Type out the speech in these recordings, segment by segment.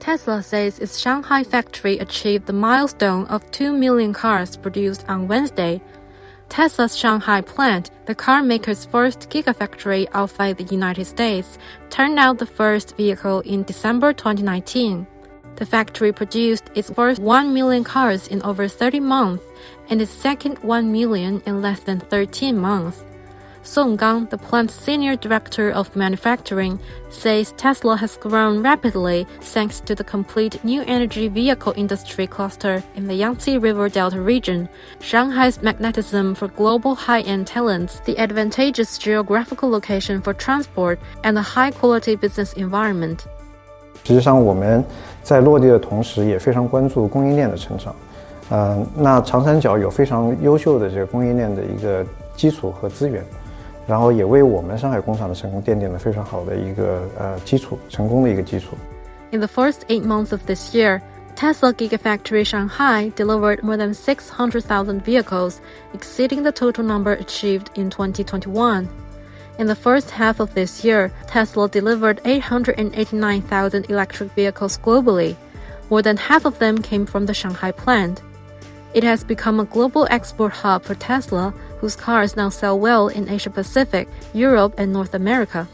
Tesla says its Shanghai factory achieved the milestone of 2 million cars produced on Wednesday. Tesla's Shanghai plant, the car maker's first gigafactory outside the United States, turned out the first vehicle in December 2019. The factory produced its first 1 million cars in over 30 months and its second 1 million in less than 13 months. Song Gang, the plant's senior director of manufacturing, says Tesla has grown rapidly thanks to the complete new energy vehicle industry cluster in the Yangtze River Delta region, Shanghai's magnetism for global high-end talents, the advantageous geographical location for transport, and the high-quality business environment. 实际上，我们在落地的同时，也非常关注供应链的成长。那长三角有非常优秀的这个供应链的一个基础和资源。 然后也为我们上海工厂的成功奠定了非常好的一个基础，成功的一个基础。In the first 8 months of this year, Tesla Gigafactory Shanghai delivered more than 600,000 vehicles, exceeding the total number achieved in 2021. In the first half of this year, Tesla delivered 889,000 electric vehicles globally. More than half of them came from the Shanghai plant. It has become a global export hub for Tesla, whose cars now sell well in Asia-Pacific, Europe, and North America.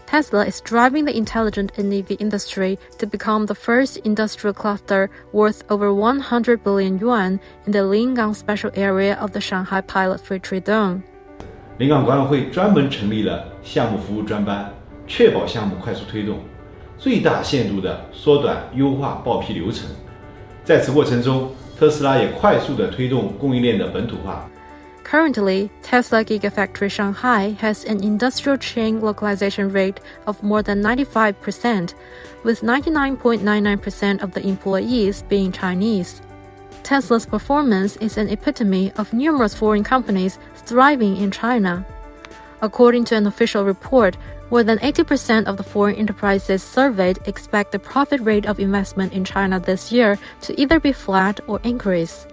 Tesla is driving the intelligent NEV industry to become the first industrial cluster worth over 100 billion yuan in the Lingang special area of the Shanghai Pilot Free Trade Zone. 临港管委会专门成立了项目服务专班，确保项目快速推动，最大限度地缩短优化报批流程。在此过程中， 特斯拉也快速地推动供应链的本土化。 Currently, Tesla Gigafactory Shanghai has an industrial chain localization rate of more than 95%, with 99.99% of the employees being Chinese. Tesla's performance is an epitome of numerous foreign companies thriving in China. According to an official report, more than 80% of the foreign enterprises surveyed expect the profit rate of investment in China this year to either be flat or increase.